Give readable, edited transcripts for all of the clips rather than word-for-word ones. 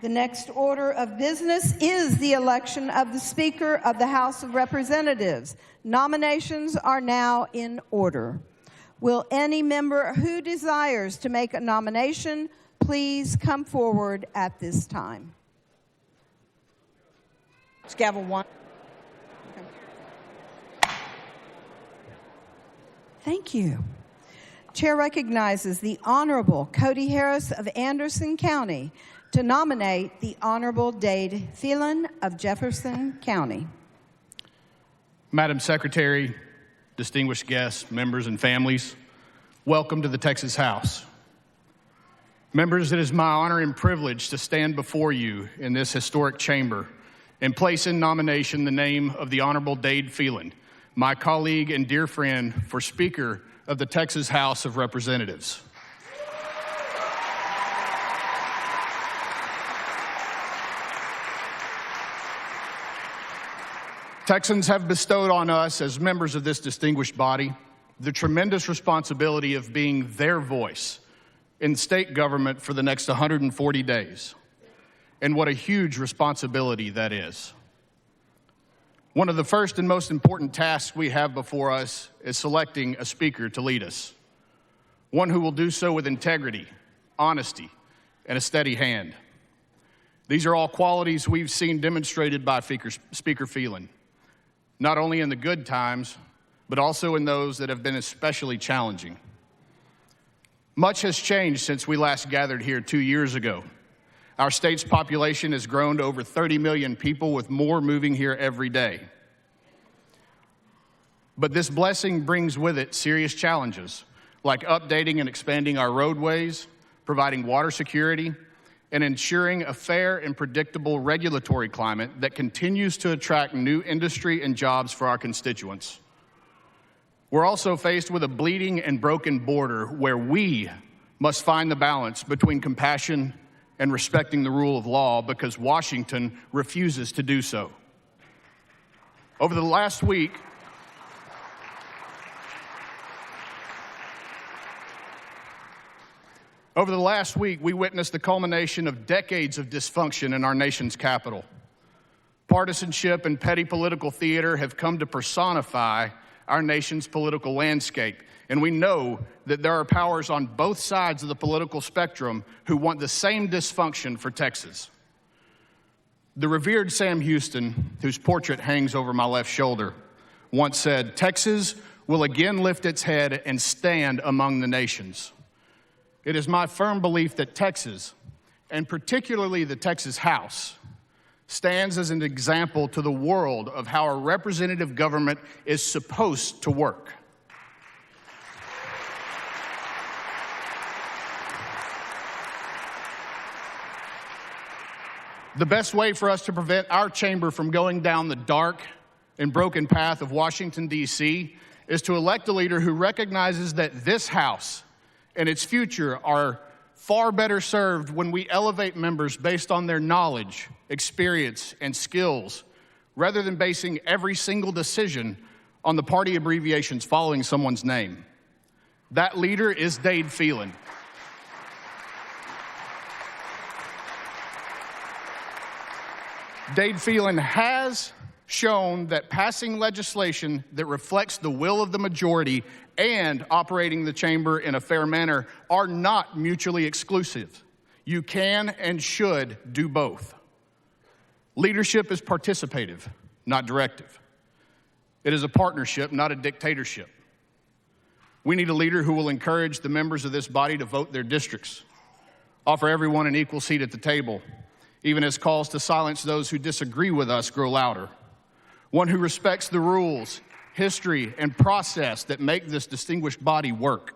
The next order of business is the election of the Speaker of the House of Representatives. Nominations are now in order. Will any member who desires to make a nomination please come forward at this time? It's gavel one. Okay. Thank you. Chair recognizes the Honorable Cody Harris of Anderson County to nominate the Honorable Dade Phelan of Jefferson County. Madam Secretary, distinguished guests, members, and families, welcome to the Texas House. Members, it is my honor and privilege to stand before you in this historic chamber and place in nomination the name of the Honorable Dade Phelan, my colleague and dear friend, for Speaker of the Texas House of Representatives. Texans have bestowed on us, as members of this distinguished body, the tremendous responsibility of being their voice in state government for the next 140 days. And what a huge responsibility that is. One of the first and most important tasks we have before us is selecting a speaker to lead us, one who will do so with integrity, honesty, and a steady hand. These are all qualities we've seen demonstrated by Speaker Phelan, not only in the good times, but also in those that have been especially challenging. Much has changed since we last gathered here 2 years ago. Our state's population has grown to over 30 million people, with more moving here every day. But this blessing brings with it serious challenges, like updating and expanding our roadways, providing water security, and ensuring a fair and predictable regulatory climate that continues to attract new industry and jobs for our constituents. We're also faced with a bleeding and broken border where we must find the balance between compassion and respecting the rule of law, because Washington refuses to do so. Over the last week, we witnessed the culmination of decades of dysfunction in our nation's capital. Partisanship and petty political theater have come to personify our nation's political landscape, and we know that there are powers on both sides of the political spectrum who want the same dysfunction for Texas. The revered Sam Houston, whose portrait hangs over my left shoulder, once said, "Texas will again lift its head and stand among the nations." It is my firm belief that Texas, and particularly the Texas House, stands as an example to the world of how a representative government is supposed to work. The best way for us to prevent our chamber from going down the dark and broken path of Washington, D.C., is to elect a leader who recognizes that this House and its future are far better served when we elevate members based on their knowledge, experience, and skills, rather than basing every single decision on the party abbreviations following someone's name. That leader is Dade Phelan. Dade Phelan has shown that passing legislation that reflects the will of the majority and operating the chamber in a fair manner are not mutually exclusive. You can and should do both. Leadership is participative, not directive. It is a partnership, not a dictatorship. We need a leader who will encourage the members of this body to vote their districts, offer everyone an equal seat at the table, even as calls to silence those who disagree with us grow louder. One who respects the rules, history, and process that make this distinguished body work.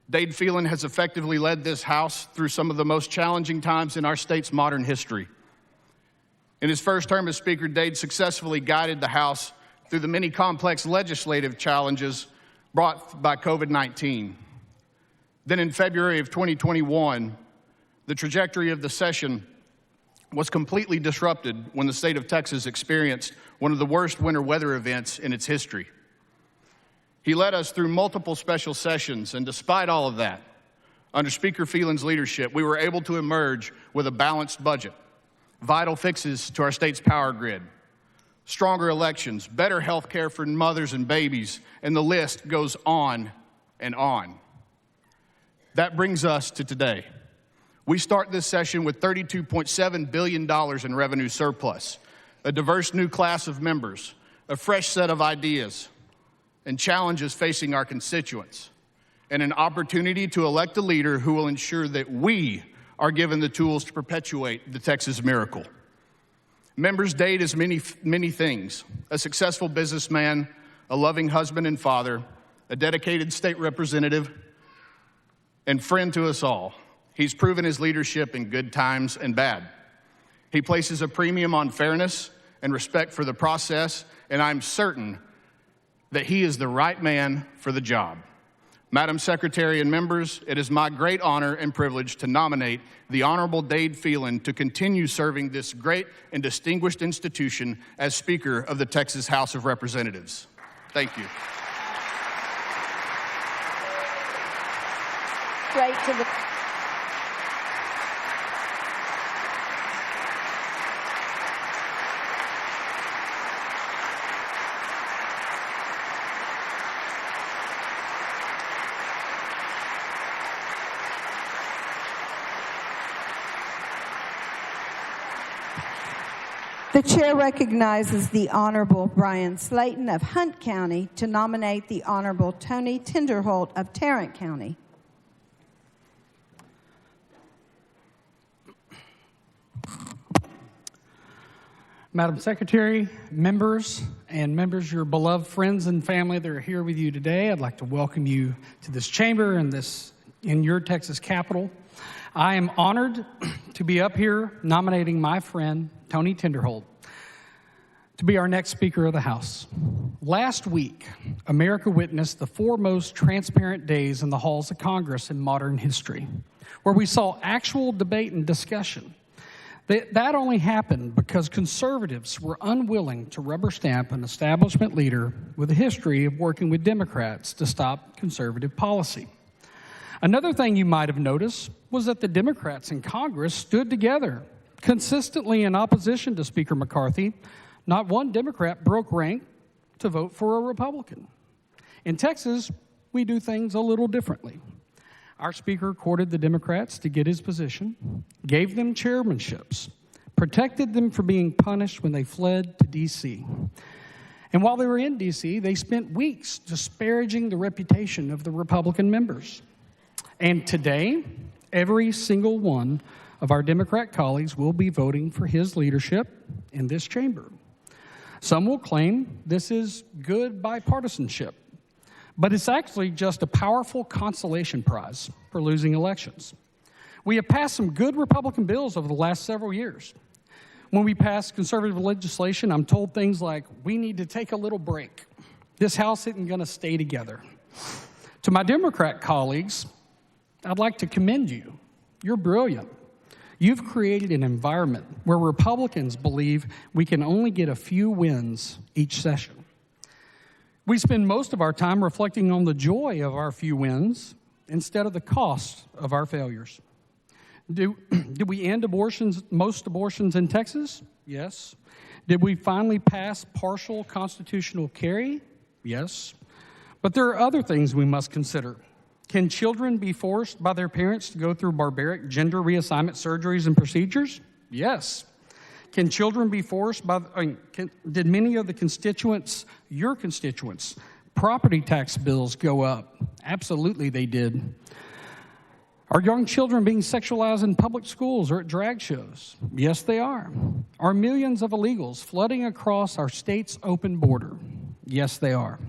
Dade Phelan has effectively led this House through some of the most challenging times in our state's modern history. In his first term as Speaker, Dade successfully guided the House through the many complex legislative challenges brought by COVID-19. Then in February of 2021, the trajectory of the session was completely disrupted when the state of Texas experienced one of the worst winter weather events in its history. He led us through multiple special sessions, and despite all of that, Under Speaker Phelan's leadership, we were able to emerge with a balanced budget, vital fixes to our state's power grid, stronger elections, better health care for mothers and babies, and the list goes on and on. That brings us to today. We start this session with $32.7 billion in revenue surplus, a diverse new class of members, a fresh set of ideas and challenges facing our constituents, and an opportunity to elect a leader who will ensure that we are given the tools to perpetuate the Texas miracle. Members date as many things: a successful businessman, a loving husband and father, a dedicated state representative, and friend to us all. He's proven his leadership in good times and bad. He places a premium on fairness and respect for the process, and I'm certain that he is the right man for the job. Madam Secretary and members, it is my great honor and privilege to nominate the Honorable Dade Phelan to continue serving this great and distinguished institution as Speaker of the Texas House of Representatives. Thank you. Straight to the The chair recognizes the Honorable Brian Slayton of Hunt County to nominate the Honorable Tony Tinderholt of Tarrant County. Madam Secretary, members, your beloved friends and family that are here with you today, I'd like to welcome you to this chamber and in your Texas Capitol. I am honored to be up here nominating my friend, Tony Tinderholt, to be our next Speaker of the House. Last week, America witnessed the foremost transparent days in the halls of Congress in modern history, where we saw actual debate and discussion. That only happened because conservatives were unwilling to rubber stamp an establishment leader with a history of working with Democrats to stop conservative policy. Another thing you might have noticed was that the Democrats in Congress stood together, consistently in opposition to Speaker McCarthy. Not one Democrat broke rank to vote for a Republican. In Texas, we do things a little differently. Our Speaker courted the Democrats to get his position, gave them chairmanships, protected them from being punished when they fled to D.C. And while they were in D.C., they spent weeks disparaging the reputation of the Republican members. And today, every single one of our Democrat colleagues will be voting for his leadership in this chamber. Some will claim this is good bipartisanship, but it's actually just a powerful consolation prize for losing elections. We have passed some good Republican bills over the last several years. When we pass conservative legislation, I'm told things like, we need to take a little break. This House isn't going to stay together. To my Democrat colleagues, I'd like to commend you. You're brilliant. You've created an environment where Republicans believe we can only get a few wins each session. We spend most of our time reflecting on the joy of our few wins instead of the cost of our failures. Did we end most abortions in Texas? Yes. Did we finally pass partial constitutional carry? Yes. But there are other things we must consider. Can children be forced by their parents to go through barbaric gender reassignment surgeries and procedures? Yes. Can children be forced did many of the constituents, your constituents, property tax bills go up? Absolutely they did. Are young children being sexualized in public schools or at drag shows? Yes, they are. Are millions of illegals flooding across our state's open border? Yes, they are.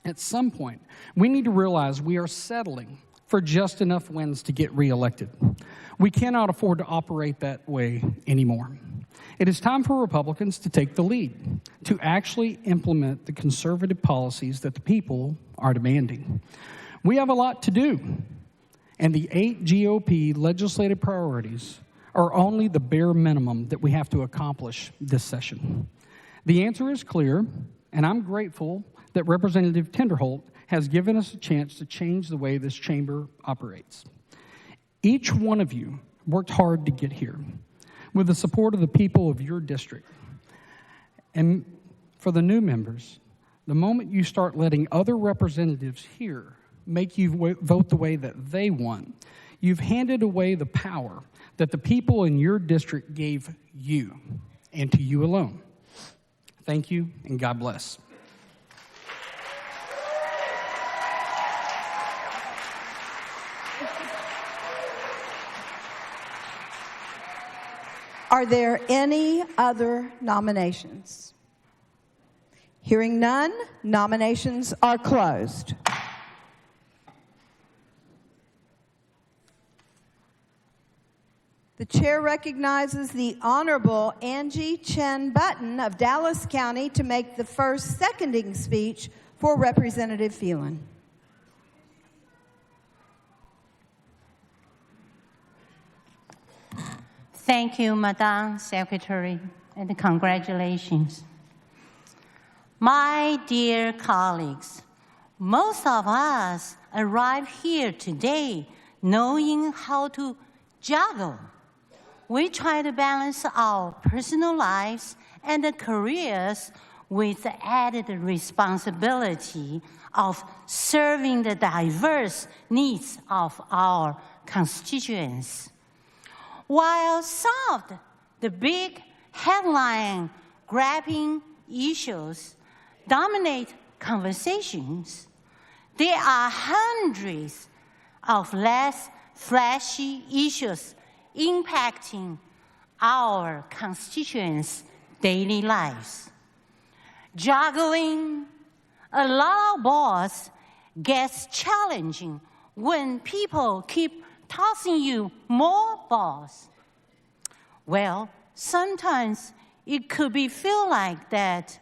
At some point, we need to realize we are settling for just enough wins to get reelected. We cannot afford to operate that way anymore. It is time for Republicans to take the lead, to actually implement the conservative policies that the people are demanding. We have a lot to do, and the 8 GOP legislative priorities are only the bare minimum that we have to accomplish this session. The answer is clear, and I'm grateful that Representative Tinderholt has given us a chance to change the way this chamber operates. Each one of you worked hard to get here with the support of the people of your district. And for the new members, the moment you start letting other representatives here make you vote the way that they want, you've handed away the power that the people in your district gave you, and to you alone. Thank you, and God bless. Are there any other nominations? Hearing none, nominations are closed. The chair recognizes the Honorable Angie Chen Button of Dallas County to make the first seconding speech for Representative Phelan. Thank you, Madam Secretary, and congratulations. My dear colleagues, most of us arrive here today knowing how to juggle. We try to balance our personal lives and careers with the added responsibility of serving the diverse needs of our constituents. While some of the big headline-grabbing issues dominate conversations, there are hundreds of less flashy issues impacting our constituents' daily lives. Juggling a lot of balls gets challenging when people keep tossing you more balls. Well, sometimes it could feel like that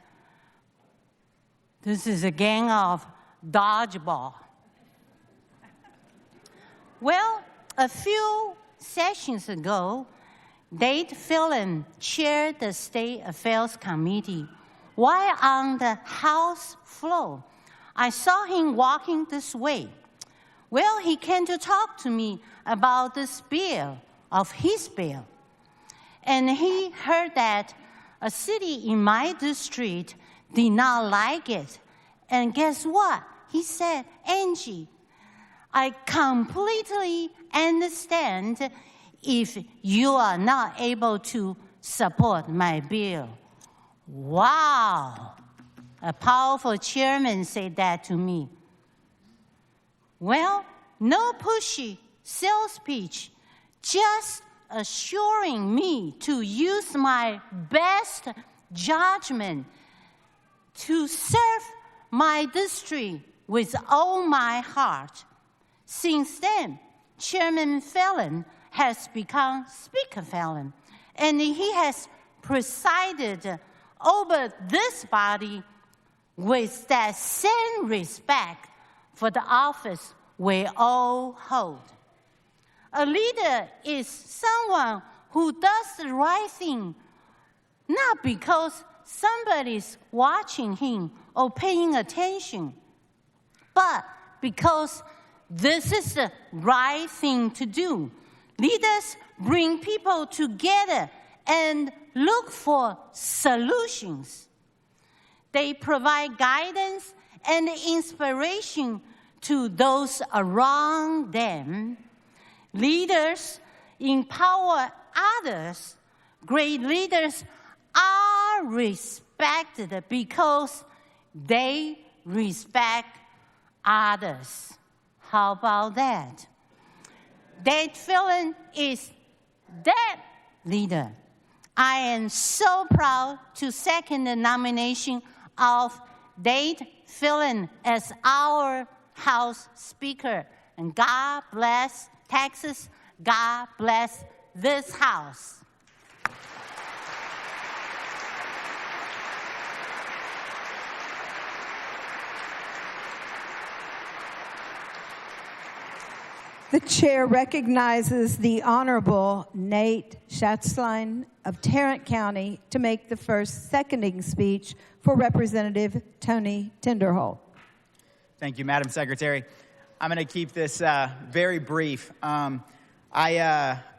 this is a game of dodgeball. Well, a few sessions ago, Dade Phelan chaired the State Affairs Committee. While on the House floor, I saw him walking this way. Well, he came to talk to me about this bill, of his bill. And he heard that a city in my district did not like it. And guess what? He said, Angie, I completely understand if you are not able to support my bill. Wow! A powerful chairman said that to me. Well, no pushy sales pitch, just assuring me to use my best judgment to serve my district with all my heart. Since then, Chairman Phelan has become Speaker Phelan, and he has presided over this body with that same respect for the office we all hold. A leader is someone who does the right thing, not because somebody's watching him or paying attention, but because this is the right thing to do. Leaders bring people together and look for solutions. They provide guidance and inspiration to those around them. Leaders empower others. Great leaders are respected because they respect others. How about that? Dade Phelan is that leader. I am so proud to second the nomination of Dade Phelan as our House Speaker. And God bless Texas. God bless this House. The chair recognizes the Honorable Nate Schatzline of Tarrant County to make the first seconding speech for Representative Tony Tinderholt. Thank you, Madam Secretary. I'm going to keep this very brief. I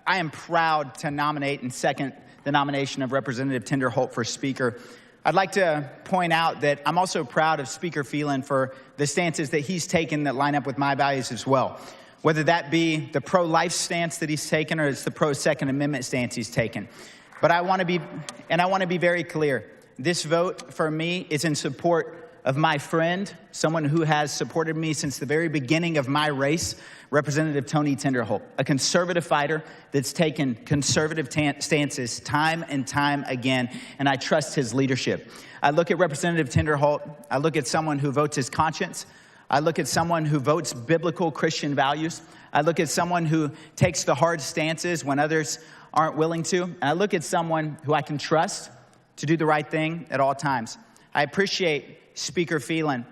am proud to nominate and second the nomination of Representative Tinderholt for Speaker. I'd like to point out that I'm also proud of Speaker Phelan for the stances that he's taken that line up with my values as well, whether that be the pro-life stance that he's taken or it's the pro-Second Amendment stance he's taken. But I want to be very clear. This vote for me is in support of my friend, someone who has supported me since the very beginning of my race, Representative Tony Tinderholt, a conservative fighter that's taken conservative stances time and time again, and I trust his leadership. I look at Representative Tinderholt, I look at someone who votes his conscience, I look at someone who votes biblical Christian values, I look at someone who takes the hard stances when others aren't willing to, and I look at someone who I can trust to do the right thing at all times. I appreciate Speaker Phelan,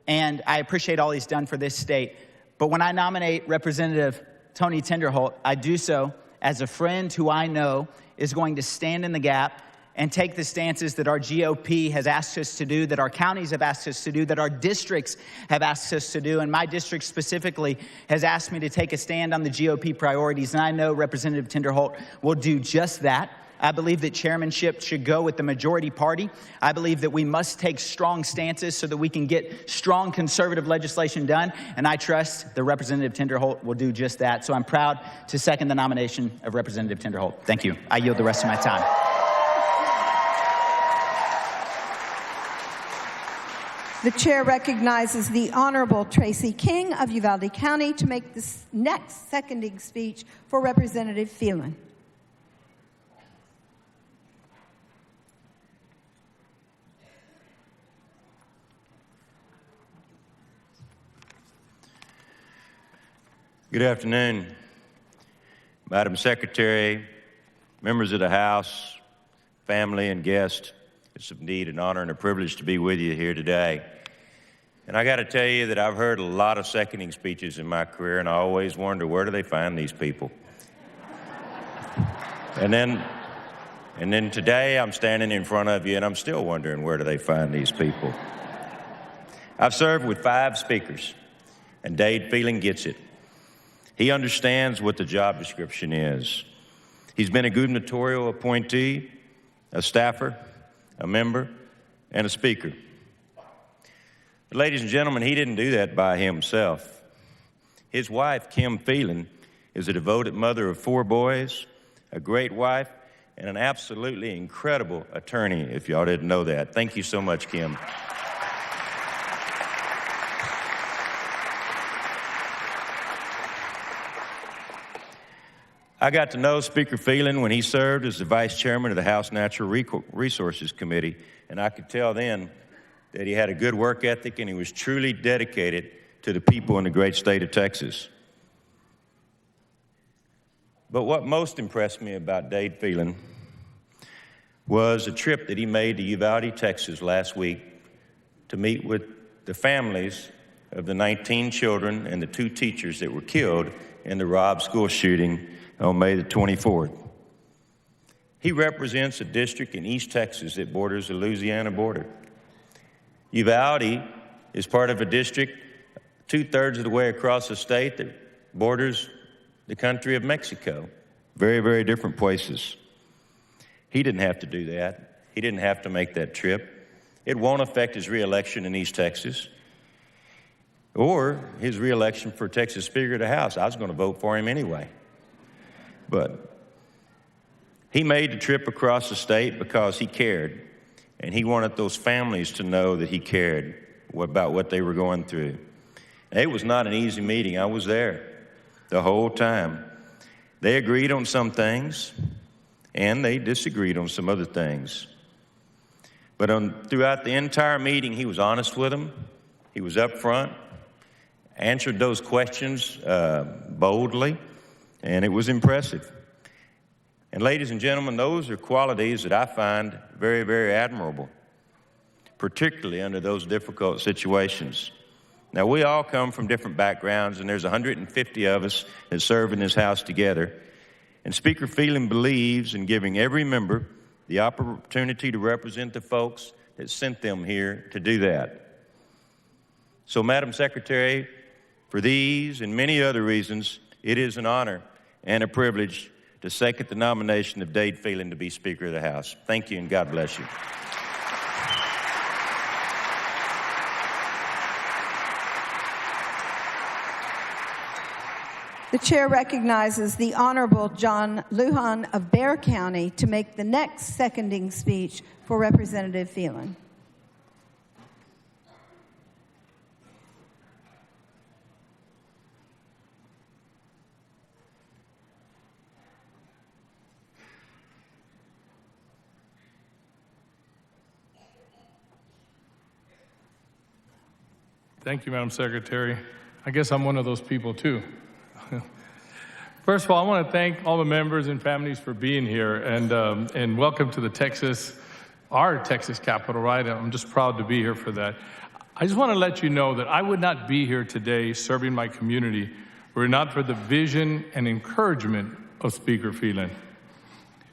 and I appreciate all he's done for this state. But when I nominate Representative Tony Tinderholt, I do so as a friend who I know is going to stand in the gap and take the stances that our GOP has asked us to do, that our counties have asked us to do, that our districts have asked us to do. And my district specifically has asked me to take a stand on the GOP priorities, and I know Representative Tinderholt will do just that. I believe that chairmanship should go with the majority party. I believe that we must take strong stances so that we can get strong conservative legislation done, and I trust that Representative Tinderholt will do just that. So I'm proud to second the nomination of Representative Tinderholt. Thank you. I yield the rest of my time. The chair recognizes the Honorable Tracy King of Uvalde County to make this next seconding speech for Representative Phelan. Good afternoon, Madam Secretary, members of the House, family, and guests. It's indeed an honor and a privilege to be with you here today. And I got to tell you that I've heard a lot of seconding speeches in my career, and I always wonder, where do they find these people? And then today I'm standing in front of you, and I'm still wondering, where do they find these people? I've served with 5 speakers, and Dade Phelan gets it. He understands what the job description is. He's been a gubernatorial appointee, a staffer, a member, and a speaker. But ladies and gentlemen, he didn't do that by himself. His wife, Kim Phelan, is a devoted mother of 4 boys, a great wife, and an absolutely incredible attorney, if y'all didn't know that. Thank you so much, Kim. I got to know Speaker Phelan when he served as the vice chairman of the House Natural Resources Committee, and I could tell then that he had a good work ethic and he was truly dedicated to the people in the great state of Texas. But what most impressed me about Dade Phelan was a trip that he made to Uvalde, Texas last week to meet with the families of the 19 children and the 2 teachers that were killed in the Robb school shooting on May the 24th. He represents a district in East Texas that borders the Louisiana border. Uvalde is part of a district 2/3 of the way across the state that borders the country of Mexico. Very, very different places. He didn't have to do that. He didn't have to make that trip. It won't affect his reelection in East Texas or his reelection for Texas Speaker of the House. I was going to vote for him anyway. But he made the trip across the state because he cared, and he wanted those families to know that he cared about what they were going through. And it was not an easy meeting. I was there the whole time. They agreed on some things, and they disagreed on some other things. But throughout the entire meeting, he was honest with them. He was upfront, answered those questions boldly, and it was impressive. And ladies and gentlemen, those are qualities that I find very, very admirable, particularly under those difficult situations. Now, we all come from different backgrounds, and there's 150 of us that serve in this House together. And Speaker Phelan believes in giving every member the opportunity to represent the folks that sent them here to do that. So, Madam Secretary, for these and many other reasons, it is an honor and a privilege to second the nomination of Dade Phelan to be Speaker of the House. Thank you, and God bless you. The chair recognizes the Honorable John Lujan of Bexar County to make the next seconding speech for Representative Phelan. Thank you, Madam Secretary. I guess I'm one of those people, too. First of all, I want to thank all the members and families for being here, and welcome to our Texas Capitol, right? I'm just proud to be here for that. I just want to let you know that I would not be here today serving my community were it not for the vision and encouragement of Speaker Phelan.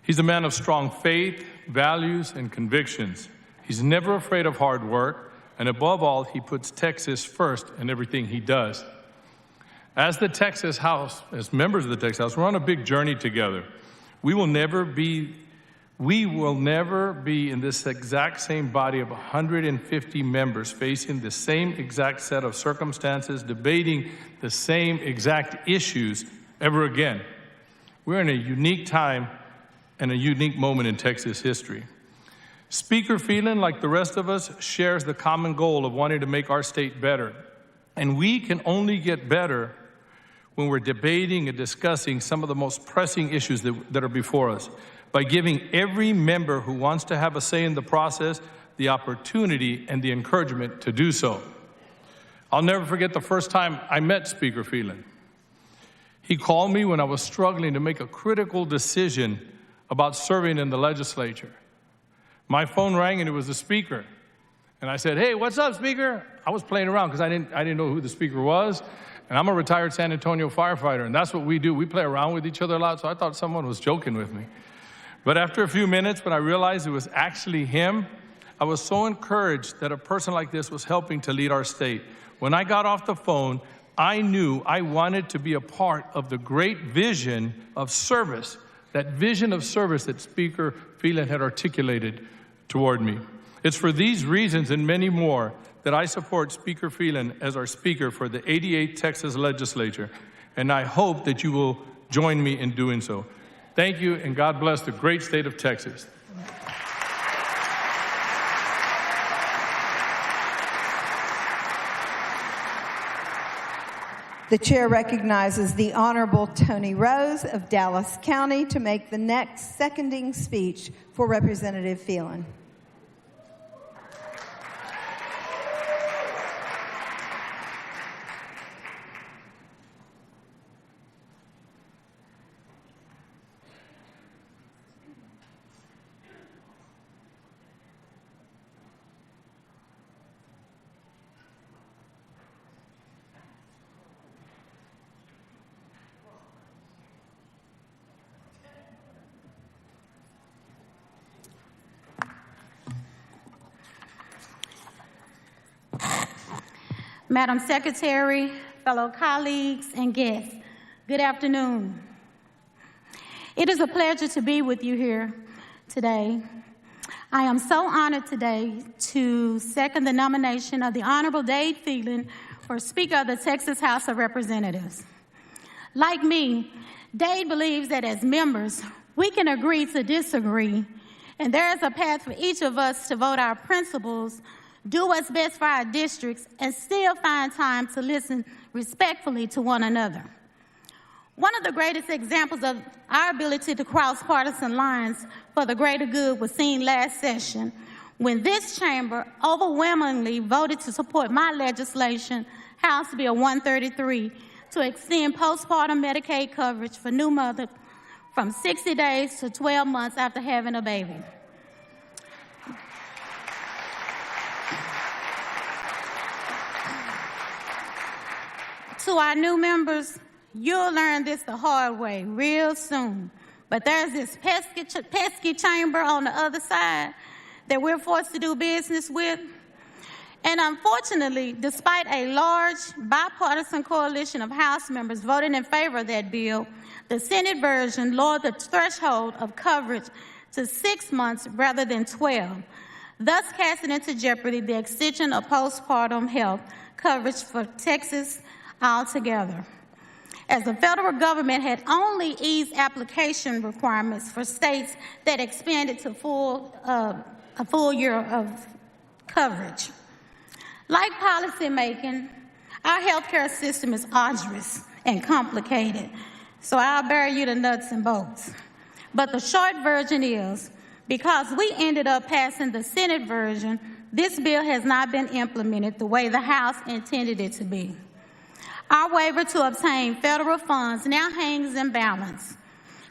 He's a man of strong faith, values, and convictions. He's never afraid of hard work, and above all, he puts Texas first in everything he does. As the Texas House, as members of the Texas House, we're on a big journey together. We will never be in this exact same body of 150 members facing the same exact set of circumstances, debating the same exact issues ever again. We're in a unique time and a unique moment in Texas history. Speaker Phelan, like the rest of us, shares the common goal of wanting to make our state better. And we can only get better when we're debating and discussing some of the most pressing issues that are before us, by giving every member who wants to have a say in the process the opportunity and the encouragement to do so. I'll never forget the first time I met Speaker Phelan. He called me when I was struggling to make a critical decision about serving in the legislature. My phone rang and it was the Speaker. And I said, "Hey, what's up, Speaker?" I was playing around because I didn't know who the Speaker was. And I'm a retired San Antonio firefighter, and that's what we do. We play around with each other a lot, so I thought someone was joking with me. But after a few minutes, when I realized it was actually him, I was so encouraged that a person like this was helping to lead our state. When I got off the phone, I knew I wanted to be a part of the great vision of service, that vision of service that Speaker Phelan had articulated toward me. It's for these reasons and many more that I support Speaker Phelan as our Speaker for the 88th Texas Legislature, and I hope that you will join me in doing so. Thank you, and God bless the great state of Texas. The chair recognizes the Honorable Tony Rose of Dallas County to make the next seconding speech for Representative Phelan. Madam Secretary, fellow colleagues, and guests, good afternoon. It is a pleasure to be with you here today. I am so honored today to second the nomination of the Honorable Dade Phelan for Speaker of the Texas House of Representatives. Like me, Dade believes that as members, we can agree to disagree, and there is a path for each of us to vote our principles, do what's best for our districts, and still find time to listen respectfully to one another. One of the greatest examples of our ability to cross partisan lines for the greater good was seen last session when this chamber overwhelmingly voted to support my legislation, House Bill 133, to extend postpartum Medicaid coverage for new mothers from 60 days to 12 months after having a baby. To our new members, you'll learn this the hard way real soon. But there's this pesky chamber on the other side that we're forced to do business with. And unfortunately, despite a large bipartisan coalition of House members voting in favor of that bill, the Senate version lowered the threshold of coverage to 6 months rather than 12, thus casting into jeopardy the extension of postpartum health coverage for Texas altogether. As the federal government had only eased application requirements for states that expanded to a full year of coverage. Like policymaking, our healthcare system is arduous and complicated, so I'll bear you the nuts and bolts. But the short version is, because we ended up passing the Senate version, this bill has not been implemented the way the House intended it to be. Our waiver to obtain federal funds now hangs in balance.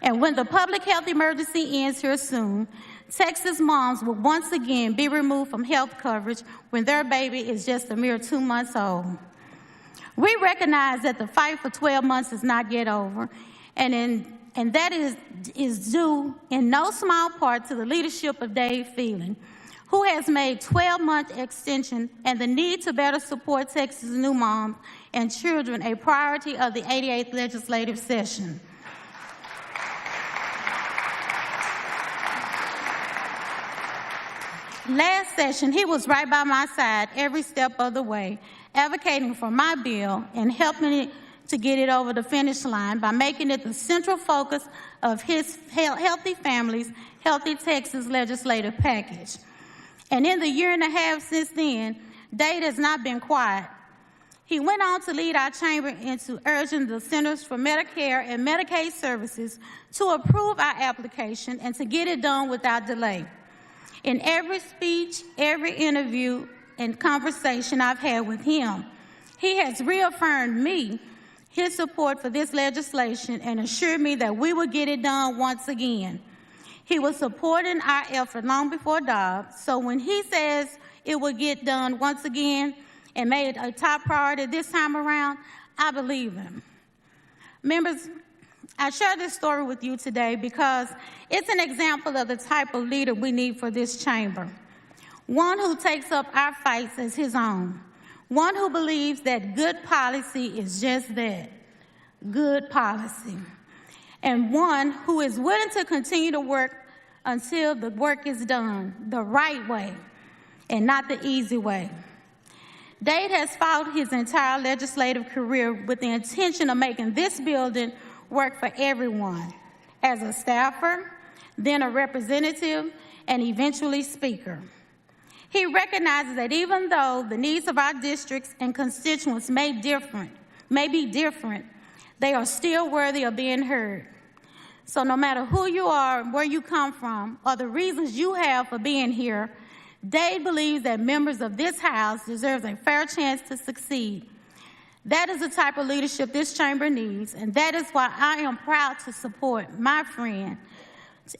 And when the public health emergency ends here soon, Texas moms will once again be removed from health coverage when their baby is just a mere 2 months old. We recognize that the fight for 12 months is not yet over, and that is due in no small part to the leadership of Dade Phelan, who has made 12-month extension and the need to better support Texas new moms and children a priority of the 88th legislative session. Last session, he was right by my side every step of the way, advocating for my bill and helping to get it over the finish line by making it the central focus of his Healthy Families, Healthy Texas legislative package. And in the year and a half since then, Dade has not been quiet. He went on to lead our chamber into urging the Centers for Medicare and Medicaid Services to approve our application and to get it done without delay. In every speech, every interview, and conversation I've had with him, he has reaffirmed me his support for this legislation and assured me that we will get it done once again. He was supporting our effort long before Dobbs, so when he says it will get done once again and made it a top priority this time around, I believe him. Members, I share this story with you today because it's an example of the type of leader we need for this chamber. One who takes up our fights as his own. One who believes that good policy is just that, good policy. And one who is willing to continue to work until the work is done the right way and not the easy way. Dade has fought his entire legislative career with the intention of making this building work for everyone, as a staffer, then a representative, and eventually speaker. He recognizes that even though the needs of our districts and constituents may be different, they are still worthy of being heard. So no matter who you are, where you come from, or the reasons you have for being here, Dade believes that members of this House deserve a fair chance to succeed. That is the type of leadership this chamber needs, and that is why I am proud to support my friend,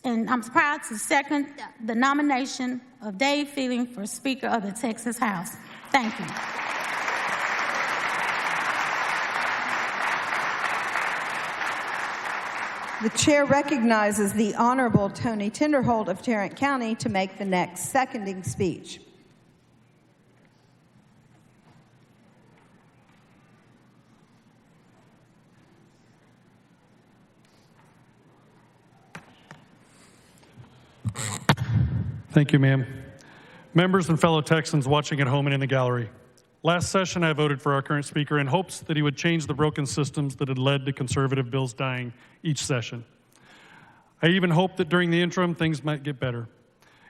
and I'm proud to second the nomination of Dade Phelan for Speaker of the Texas House. Thank you. The chair recognizes the Honorable Tony Tinderholt of Tarrant County to make the next seconding speech. Thank you, ma'am. Members and fellow Texans watching at home and in the gallery. Last session, I voted for our current speaker in hopes that he would change the broken systems that had led to conservative bills dying each session. I even hoped that during the interim, things might get better.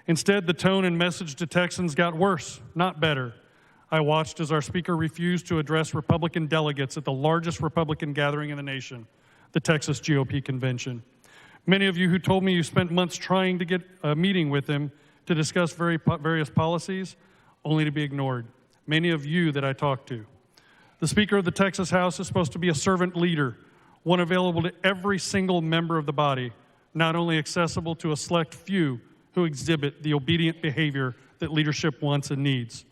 Instead, the tone and message to Texans got worse, not better. I watched as our speaker refused to address Republican delegates at the largest Republican gathering in the nation, the Texas GOP convention. Many of you who told me you spent months trying to get a meeting with him to discuss various policies, only to be ignored. Many of you that I talked to. The Speaker of the Texas House is supposed to be a servant leader, one available to every single member of the body, not only accessible to a select few who exhibit the obedient behavior that leadership wants and needs.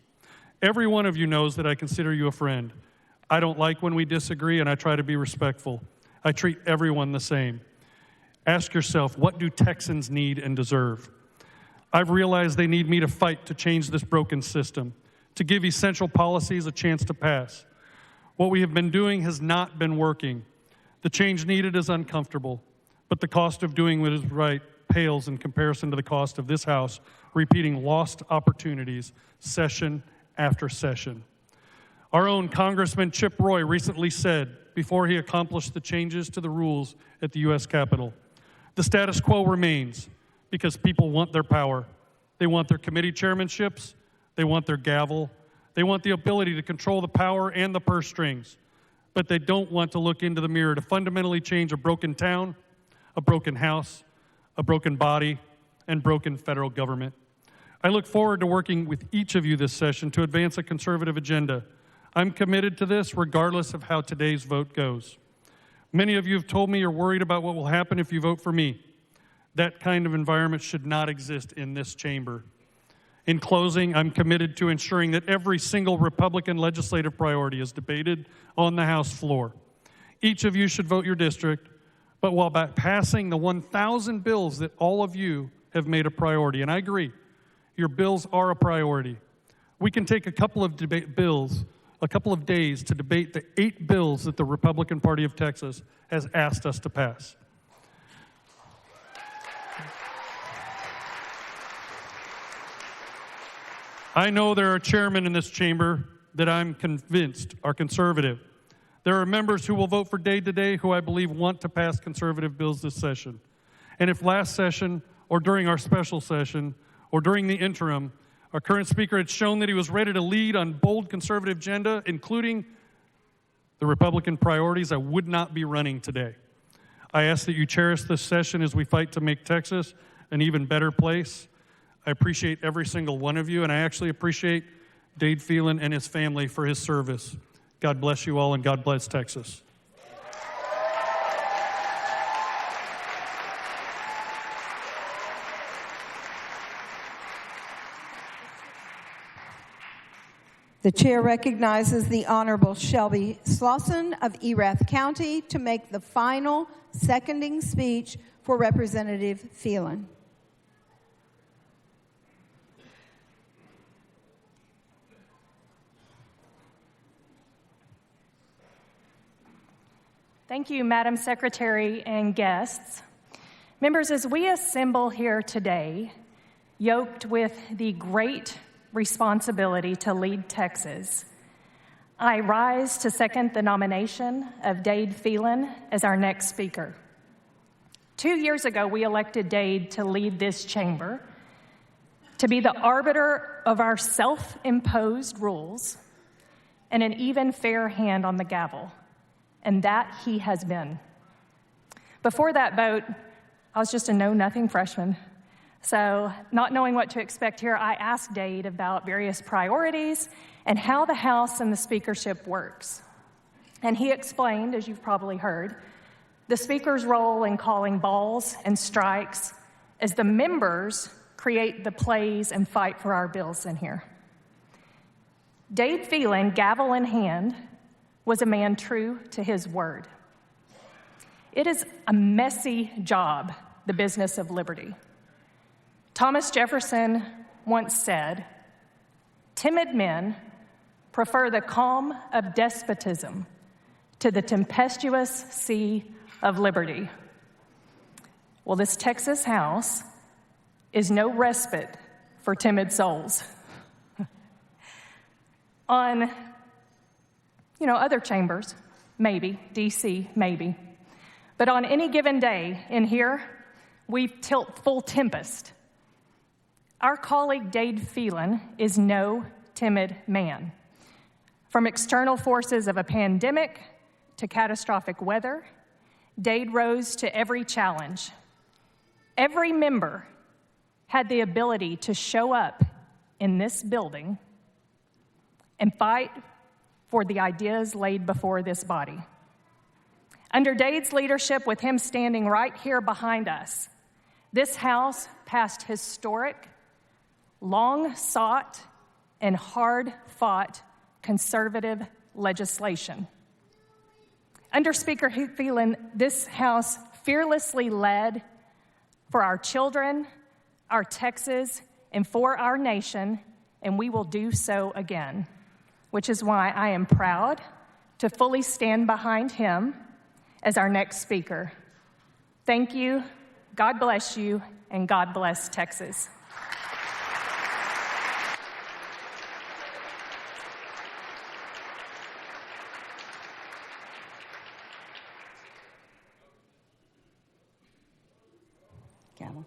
Every one of you knows that I consider you a friend. I don't like when we disagree, and I try to be respectful. I treat everyone the same. Ask yourself, what do Texans need and deserve? I've realized they need me to fight to change this broken system, to give essential policies a chance to pass. What we have been doing has not been working. The change needed is uncomfortable, but the cost of doing what is right pales in comparison to the cost of this House repeating lost opportunities session after session. Our own Congressman Chip Roy recently said, before he accomplished the changes to the rules at the U.S. Capitol, the status quo remains because people want their power. They want their committee chairmanships, they want their gavel, they want the ability to control the power and the purse strings, but they don't want to look into the mirror to fundamentally change a broken town, a broken House, a broken body, and broken federal government. I look forward to working with each of you this session to advance a conservative agenda. I'm committed to this regardless of how today's vote goes. Many of you have told me you're worried about what will happen if you vote for me. That kind of environment should not exist in this chamber. In closing, I'm committed to ensuring that every single Republican legislative priority is debated on the House floor. Each of you should vote your district, but while passing the 1,000 bills that all of you have made a priority, and I agree, your bills are a priority. We can take a couple of days to debate the 8 bills that the Republican Party of Texas has asked us to pass. I know there are chairmen in this chamber that I'm convinced are conservative. There are members who will vote for Dade today who I believe want to pass conservative bills this session. And if last session, or during our special session, or during the interim, our current speaker had shown that he was ready to lead on bold conservative agenda, including the Republican priorities, I would not be running today. I ask that you cherish this session as we fight to make Texas an even better place. I appreciate every single one of you, and I actually appreciate Dade Phelan and his family for his service. God bless you all, and God bless Texas. The chair recognizes the Honorable Shelby Slauson of Erath County to make the final seconding speech for Representative Phelan. Thank you, Madam Secretary and guests. Members, as we assemble here today, yoked with the great responsibility to lead Texas, I rise to second the nomination of Dade Phelan as our next speaker. 2 years ago, we elected Dade to lead this chamber, to be the arbiter of our self-imposed rules and an even fair hand on the gavel, and that he has been. Before that vote, I was just a know-nothing freshman. So, not knowing what to expect here, I asked Dade about various priorities and how the House and the speakership works. And he explained, as you've probably heard, the speaker's role in calling balls and strikes as the members create the plays and fight for our bills in here. Dade Phelan, gavel in hand, was a man true to his word. It is a messy job, the business of liberty. Thomas Jefferson once said, "Timid men prefer the calm of despotism to the tempestuous sea of liberty." Well, this Texas House is no respite for timid souls. On, other chambers, maybe, DC, maybe. But on any given day in here, we tilt full tempest. Our colleague Dade Phelan is no timid man. From external forces of a pandemic to catastrophic weather, Dade rose to every challenge. Every member had the ability to show up in this building and fight for the ideas laid before this body. Under Dade's leadership, with him standing right here behind us, this House passed historic, long-sought, and hard-fought conservative legislation. Under Speaker Phelan, this House fearlessly led for our children, our Texas, and for our nation and we will do so again, which is why I am proud to fully stand behind him as our next speaker. Thank you, God bless you, and God bless Texas. Gavel.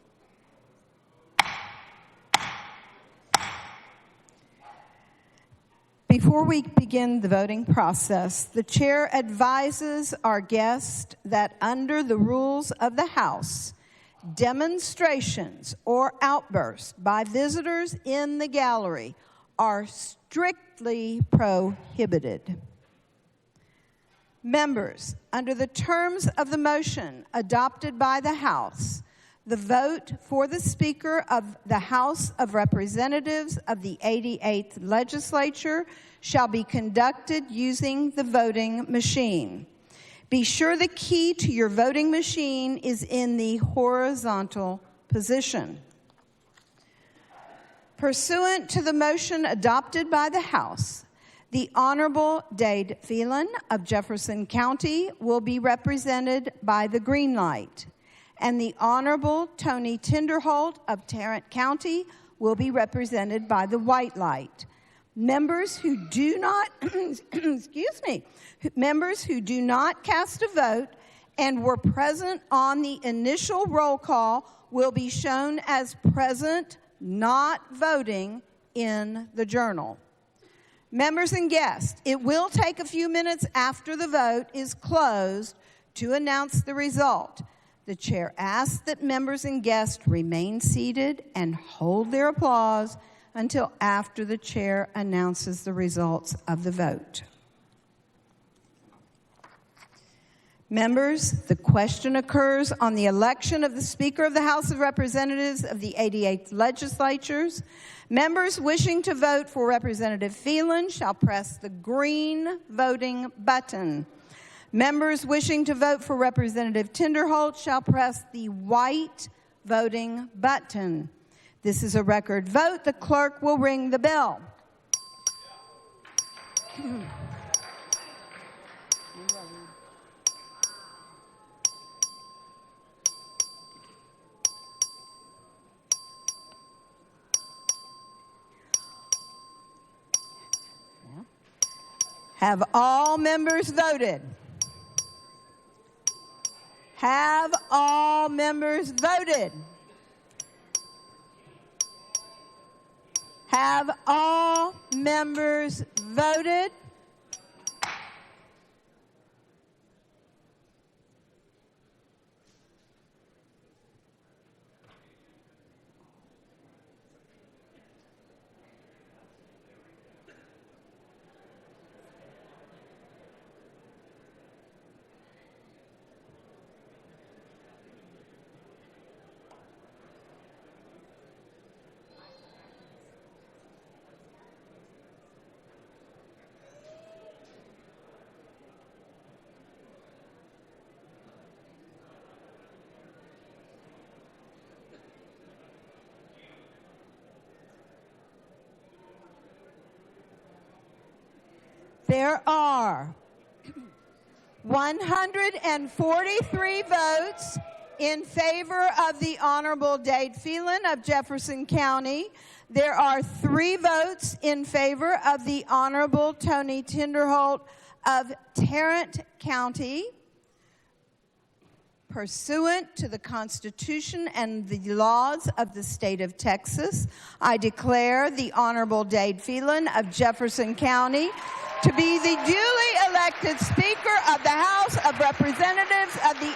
Before we begin the voting process, the chair advises our guests that under the rules of the House, demonstrations or outbursts by visitors in the gallery are strictly prohibited. Members, under the terms of the motion adopted by the House, the vote for the Speaker of the House of Representatives of the 88th Legislature shall be conducted using the voting machine. Be sure the key to your voting machine is in the horizontal position. Pursuant to the motion adopted by the House, the Honorable Dade Phelan of Jefferson County will be represented by the green light, and the Honorable Tony Tinderholt of Tarrant County will be represented by the white light. Members who do not, members who do not cast a vote and were present on the initial roll call will be shown as present, not voting in the journal. Members and guests, it will take a few minutes after the vote is closed to announce the result. The chair asks that members and guests remain seated and hold their applause until after the chair announces the results of the vote. Members, the question occurs on the election of the Speaker of the House of Representatives of the 88th Legislatures. Members wishing to vote for Representative Phelan shall press the green voting button. Members wishing to vote for Representative Tinderholt shall press the white voting button. This is a record vote. The clerk will ring the bell. Have all members voted? Have all members voted? Have all members voted? There are 143 votes in favor of the Honorable Dade Phelan of Jefferson County. There are 3 votes in favor of the Honorable Tony Tinderholt of Tarrant County. Pursuant to the Constitution and the laws of the state of Texas, I declare the Honorable Dade Phelan of Jefferson County to be the duly elected Speaker of the House of Representatives of the